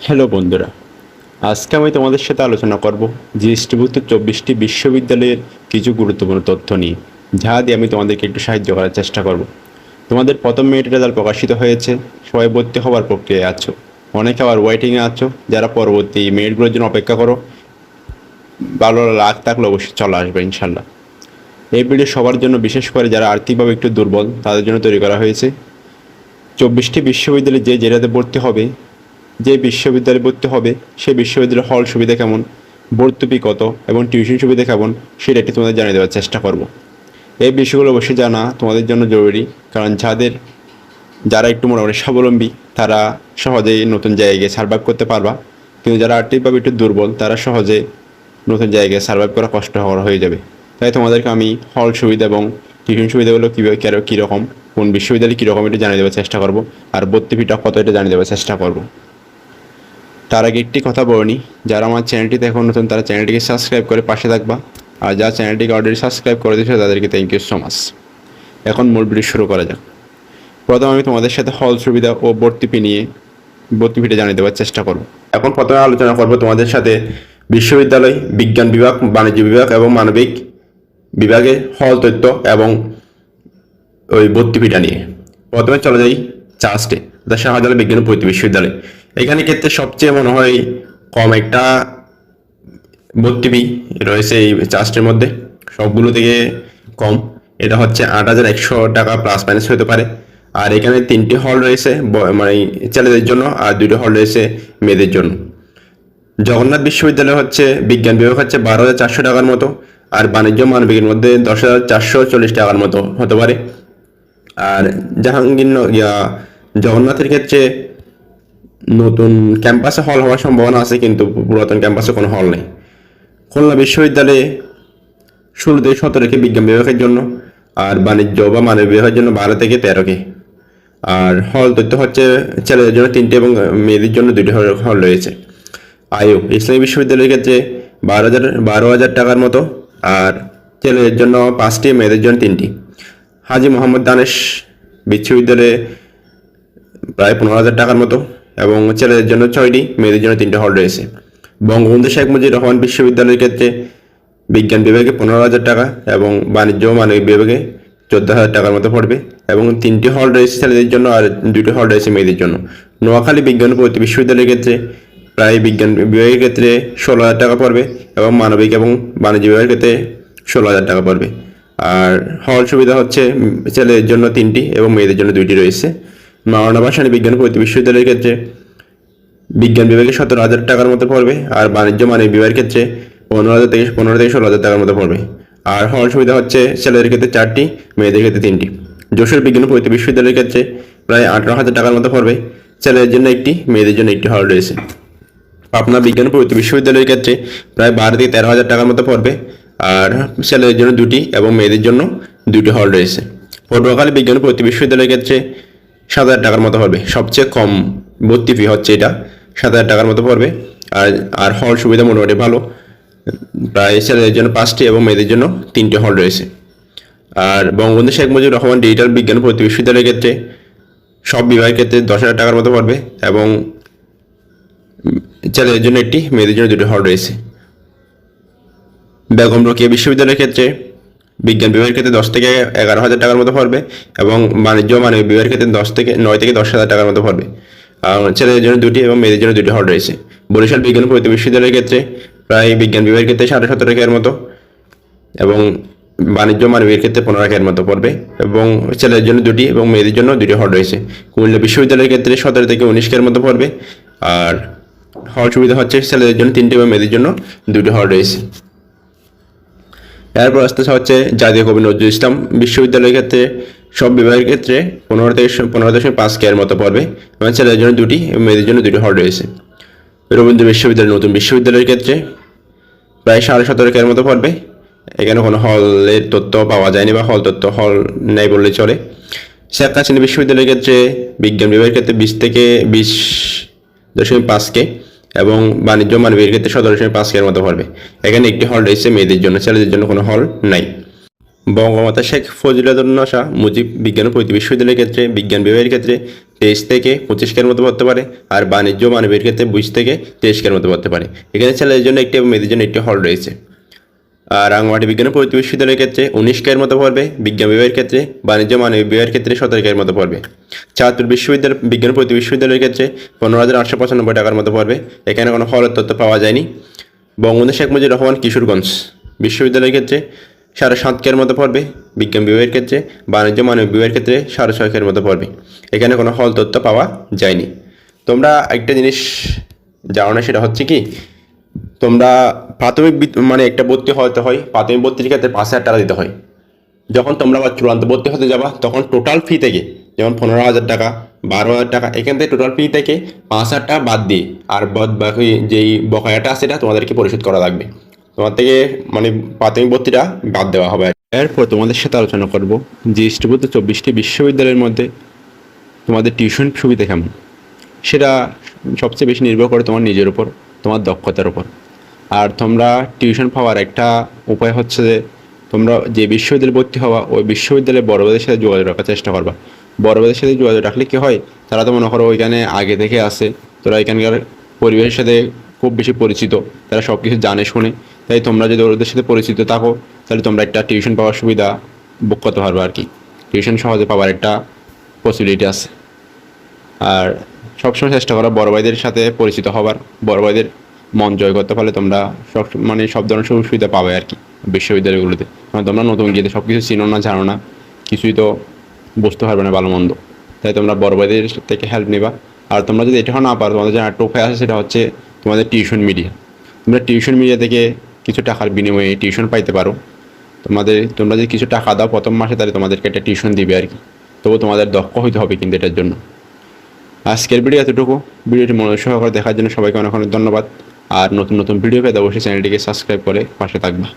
Hello বন্ধুরা, আজকে আমি তোমাদের সাথে আলোচনা করব জিএসটিভুক্ত 24টি বিশ্ববিদ্যালয়ের কিছু গুরুত্বপূর্ণ তথ্য নিয়ে, যা দিয়ে আমি তোমাদেরকে একটু সাহায্য করার চেষ্টা করব। তোমাদের প্রথম মেরিট রেজাল্ট প্রকাশিত হয়েছে, সবাই ভর্তি হওয়ার প্রক্রিয়ায় আছো, অনেকে আবার ওয়েটিংয়ে আছো, যারা পরবর্তী মেরিটগুলোর জন্য অপেক্ষা করো। ভালো লাখ থাকলে অবশ্যই চলে আসবে ইনশাল্লাহ। এই ভিডিও সবার জন্য, বিশেষ করে যারা আর্থিকভাবে একটু দুর্বল তাদের জন্য তৈরি করা হয়েছে। 24টি বিশ্ববিদ্যালয়ে যে জেলাতে ভর্তি হবে, যে বিশ্ববিদ্যালয়ে ভর্তি হবে সেই বিশ্ববিদ্যালয়ের হল সুবিধা কেমন, ভর্তুকি কত এবং টিউশন সুবিধা কেমন, সেটা একটু তোমাদের জানিয়ে দেওয়ার চেষ্টা করব। এই বিষয়গুলো অবশ্যই জানা তোমাদের জন্য জরুরি, কারণ যারা একটু মোটামুটি স্বাবলম্বী তারা সহজেই নতুন জায়গায় সার্ভাইভ করতে পারবা, কিন্তু যারা আর্থিকভাবে একটু দুর্বল তারা সহজে নতুন জায়গায় সার্ভাইভ করা কষ্ট হয়ে যাবে। তাই তোমাদেরকে আমি হল সুবিধা এবং টিউশন সুবিধাগুলো কীভাবে কীরকম, কোন বিশ্ববিদ্যালয়ে কীরকম, এটা জানিয়ে দেওয়ার চেষ্টা করব, আর ভর্তি ফিটা কত এটা জানিয়ে দেওয়ার চেষ্টা করব। তার আগে একটি কথা বলিনি, যারা আমার চ্যানেলটিতে এখন নতুন তারা চ্যানেলটিকে সাবস্ক্রাইব করে পাশে থাকবা, আর যারা চ্যানেলটিকে অলরেডি সাবস্ক্রাইব করে দিয়েছে তাদেরকে থ্যাংক ইউ সো মাচ। এখন মূল ভিডিও শুরু করা যাক। প্রথমে আমি তোমাদের সাথে হল সুবিধা ও ভর্তি ফিটা জানিয়ে দেওয়ার চেষ্টা করব। এখন প্রথমে আলোচনা করব তোমাদের সাথে বিশ্ববিদ্যালয়, বিজ্ঞান বিভাগ, বাণিজ্য বিভাগ এবং মানবিক বিভাগে হল তথ্য এবং ওই ভর্তি ফিটা নিয়ে। প্রথমে চলে যাই চার্চে, শাহজালাল বিজ্ঞান ও প্রযুক্তি বিশ্ববিদ্যালয়। এখানে ক্ষেত্রে সবচেয়ে মনে হয় কম একটা ভর্তি ফি রয়েছে এই চার্চের মধ্যে, সবগুলো থেকে কম। এটা হচ্ছে 8,100 টাকা প্লাস মাইনাস হতে পারে। আর এখানে 3টি হল রয়েছে, মানে ছেলেদের জন্য, আর 2টি হল রয়েছে মেয়েদের জন্য। জগন্নাথ বিশ্ববিদ্যালয় হচ্ছে বিজ্ঞান বিভাগ হচ্ছে 12,400 টাকার মতো, আর বাণিজ্য মানবিকের মধ্যে 10,440 টাকার মতো হতে পারে। আর জগন্নাথের ক্ষেত্রে নতুন ক্যাম্পাসে হল হওয়ার সম্ভাবনা আছে, কিন্তু পুরাতন ক্যাম্পাসে কোনো হল নেই। খুলনা বিশ্ববিদ্যালয়ে 16 থেকে 17 বিজ্ঞান বিভাগের জন্য, আর বাণিজ্য বা মানবিক বিভাগের জন্য 12 থেকে 13। আর হল তথ্য হচ্ছে ছেলেদের জন্য 3টি এবং মেয়েদের জন্য 2টি হল রয়েছে। ইসলামী বিশ্ববিদ্যালয়ের ক্ষেত্রে 12,000 টাকার মতো, আর ছেলেদের জন্য 5টি, মেয়েদের জন্য 3টি। হাজী মোহাম্মদ দানেশ বিশ্ববিদ্যালয়ে প্রায় 15,000 টাকার মতো, এবং ছেলেদের জন্য 6টি, মেয়েদের জন্য 3টি হল রয়েছে। বঙ্গবন্ধু শেখ মুজিবুর রহমান বিশ্ববিদ্যালয়ের ক্ষেত্রে বিজ্ঞান বিভাগে 15,000 টাকা এবং বাণিজ্য ও মানবিক বিভাগে 14,000 টাকার মতো পড়বে, এবং 3টি হল রয়েছে ছেলেদের জন্য আর 2টি হল রয়েছে মেয়েদের জন্য। নোয়াখালী বিজ্ঞান ও প্রযুক্তি বিশ্ববিদ্যালয়ের ক্ষেত্রে প্রায় বিজ্ঞান বিভাগের ক্ষেত্রে 16,000 টাকা পড়বে, এবং মানবিক এবং বাণিজ্য বিভাগের ক্ষেত্রে 16,000 টাকা পড়বে। আর হল সুবিধা হচ্ছে ছেলেদের জন্য 3টি এবং মেয়েদের জন্য 2টি রয়েছে। মাওলানা ভাসানী বিজ্ঞান ও প্রযুক্তি বিশ্ববিদ্যালয়ের ক্ষেত্রে বিজ্ঞান বিভাগে 17,000 টাকার মতো পড়বে, আর বাণিজ্য মানবিক বিভাগের ক্ষেত্রে 15 থেকে 16,000 টাকার মতো পড়বে। আর হল সুবিধা হচ্ছে ছেলেদের ক্ষেত্রে 4টি, মেয়েদের ক্ষেত্রে 3টি। যশোর বিজ্ঞান ও প্রযুক্তি বিশ্ববিদ্যালয়ের ক্ষেত্রে প্রায় 18,000 টাকার মতো পড়বে, ছেলেদের জন্য 1টি, মেয়েদের জন্য 1টি হল রয়েছে। পাবনা বিজ্ঞান ও প্রযুক্তি বিশ্ববিদ্যালয়ের ক্ষেত্রে প্রায় 12 থেকে 13,000 টাকার মতো পড়বে, আর ছেলেদের জন্য 2টি এবং মেয়েদের জন্য 2টি হল রয়েছে। পটুয়াখালী বিজ্ঞান ও প্রযুক্তি বিশ্ববিদ্যালয়ের ক্ষেত্রে 7,000 টাকার মতো পড়বে, সবচেয়ে কম ভর্তি ফি হচ্ছে এটা, 7,000 টাকার মতো পড়বে। আর আর হল সুবিধা মোটামুটি ভালো, প্রায় ছেলেদের জন্য 5টি এবং মেয়েদের জন্য 3টি হল রয়েছে। আর বঙ্গবন্ধু শেখ মুজিবুর রহমান ডিজিটাল বিজ্ঞান ও প্রযুক্তি বিশ্ববিদ্যালয়ের ক্ষেত্রে সব বিভাগের ক্ষেত্রে 10,000 টাকার মতো পড়বে, এবং ছেলেদের জন্য 1টি, মেয়েদের জন্য 2টি হল রয়েছে। বেগম রোকেয়া বিশ্ববিদ্যালয়ের ক্ষেত্রে বিজ্ঞান বিভাগের ক্ষেত্রে 10 থেকে 11,000 টাকার মতো পড়বে, এবং বাণিজ্য মানবিক বিভাগের ক্ষেত্রে 9 থেকে 10,000 টাকার মতো পড়বে। ছেলেদের জন্য 2টি এবং মেয়েদের জন্য 2টি হল রয়েছে। বরিশাল বিজ্ঞান ও প্রযুক্তি বিশ্ববিদ্যালয়ের ক্ষেত্রে প্রায় বিজ্ঞান বিভাগের ক্ষেত্রে 17,500 মতো, এবং বাণিজ্য মানবিকের ক্ষেত্রে 15,000 মতো পড়বে, এবং ছেলেদের জন্য 2টি এবং মেয়েদের জন্য 2টি হল রয়েছে। কুমিল্লা বিশ্ববিদ্যালয়ের ক্ষেত্রে 17 থেকে 19,000 মতো পড়বে, আর হল সুবিধা হচ্ছে ছেলেদের জন্য 3টি এবং মেয়েদের জন্য 2টি হল রয়েছে। এরপর আস্তে হচ্ছে জাতীয় কবি নজরুল ইসলাম বিশ্ববিদ্যালয়ের ক্ষেত্রে সব বিভাগের ক্ষেত্রে 15.5K মতো পড়বে, এবং ছেলেদের জন্য 2টি এবং মেয়েদের জন্য 2টি হল রয়েছে। রবীন্দ্র বিশ্ববিদ্যালয় নতুন বিশ্ববিদ্যালয়ের ক্ষেত্রে প্রায় 17.5K মতো পড়বে, এখানে কোনো হলের তথ্য পাওয়া যায়নি বা হল নেই বললে চলে। শেখ হাসিনা বিশ্ববিদ্যালয়ের ক্ষেত্রে বিজ্ঞান বিভাগের ক্ষেত্রে 20 থেকে 20.5K, এবং বাণিজ্য মানবিকের ক্ষেত্রে 17.5K মতো পড়বে, এখানে 1টি হল রয়েছে মেয়েদের জন্য, ছেলেদের জন্য কোনো হল নাই। বঙ্গমাতা শেখ ফজিলাতুন্নেসা মুজিব বিজ্ঞান ও প্রযুক্তি বিশ্ববিদ্যালয়ের ক্ষেত্রে বিজ্ঞান বিভাগের ক্ষেত্রে 23 থেকে 25K মতো পড়তে পারে, আর বাণিজ্য মানবিকের ক্ষেত্রে 20 থেকে 23K মতো পড়তে পারে। এখানে ছেলেদের জন্য একটি এবং মেয়েদের জন্য একটি হল রয়েছে। আর রাঙ্গামাটি বিজ্ঞান ও প্রযুক্তি বিশ্ববিদ্যালয়ের ক্ষেত্রে 19K মতো পড়বে, বিজ্ঞান বিভাগের ক্ষেত্রে বাণিজ্য মানবিক বিভাগের ক্ষেত্রে 17K মতো পড়বে। চাঁদপুর বিশ্ববিদ্যালয় বিজ্ঞান ও প্রযুক্তি বিশ্ববিদ্যালয়ের ক্ষেত্রে 15,895 টাকার মতো পড়বে। এখানে কোনো হলের তথ্য পাওয়া যায়নি। বঙ্গবন্ধু শেখ মুজিবুর রহমান কিশোরগঞ্জ বিশ্ববিদ্যালয়ের ক্ষেত্রে 7.5K মতো পড়বে, বিজ্ঞান বিভাগের ক্ষেত্রে বাণিজ্য মানবিক বিভাগের ক্ষেত্রে 6.5K মতো পড়বে। এখানে কোনো হল তথ্য পাওয়া যায়নি। তোমরা একটা জিনিস জানো না, সেটা হচ্ছে কি, তোমরা প্রাথমিক মানে একটা ভর্তি হতে হয়, প্রাথমিক ভর্তির ক্ষেত্রে 5,000 টাকা দিতে হয়। যখন তোমরা আবার চূড়ান্ত ভর্তি হতে যাবা তখন টোটাল ফি থেকে, যেমন 15,000 টাকা, 12,000 টাকা, এখান থেকে টোটাল ফি থেকে 5,000 টাকা বাদ দিয়ে আর বাকি যেই বকেয়াটা আছে সেটা তোমাদেরকে পরিশোধ করা লাগবে। তোমার থেকে মানে প্রাথমিক ভর্তিটা বাদ দেওয়া হবে। এরপর তোমাদের সাথে আলোচনা করব জ্যেষ্ঠভূত 24টি বিশ্ববিদ্যালয়ের মধ্যে তোমাদের টিউশন সুবিধা কেমন। সেটা সবচেয়ে বেশি নির্ভর করে তোমার নিজের উপর, তোমার দক্ষতার উপর। আর তোমরা টিউশন পাওয়ার একটা উপায় হচ্ছে যে তোমরা যে বিশ্ববিদ্যালয়ে ভর্তি হওয়া ওই বিশ্ববিদ্যালয়ে বড়দের সাথে যোগাযোগ রাখার চেষ্টা করবা। বড়দের সাথে যোগাযোগ রাখলে কী হয়, তারা তো মনে করো ওইখানে আগে থেকে আসে, তোরা এখানকার পরিবেশের সাথে খুব বেশি পরিচিত, তারা সব কিছু জানে শুনে। তাই তোমরা যদি ওদের সাথে পরিচিত থাকো তাহলে তোমরা একটা টিউশন পাওয়ার সুবিধা বুক করতে পারবে আর কি। টিউশন সহজে পাওয়ার একটা পসিবিলিটি আছে। আর সবসময় চেষ্টা করো বড় ভাইদের সাথে পরিচিত হবার, বড় ভাইদের মন জয় করতে পারলে তোমরা সব ধরনের সুযোগ সুবিধা পাবে আর কি বিশ্ববিদ্যালয়গুলোতে। কারণ তোমরা নতুন গিয়ে সব কিছু চিনো না, জানো না, কিছুই তো বুঝতে পারবে না ভালো মন্দ। তাই তোমরা বড় ভাইদের থেকে হেল্প নেবা। আর তোমরা যদি এটাও না পারো, তোমাদের যে একটা উপায় আছে সেটা হচ্ছে তোমাদের টিউশন মিডিয়া। তোমরা টিউশন মিডিয়া থেকে কিছু টাকার বিনিময়ে টিউশন পাইতে পারো। তোমরা যদি কিছু টাকা দাও প্রথম মাসে, তাহলে তোমাদেরকে একটা টিউশন দিবে আর কি। তবু তোমাদের দক্ষ হইতে হবে কিন্তু এটার জন্য। আজকের ভিডিও এতটুকু। ভিডিওটি মনোযোগ সহকারে দেখার জন্য সবাইকে অনেক অনেক ধন্যবাদ। আর নতুন নতুন ভিডিও পেতে অবশ্যই চ্যানেলটিকে সাবস্ক্রাইব করে পাশে থাকবা।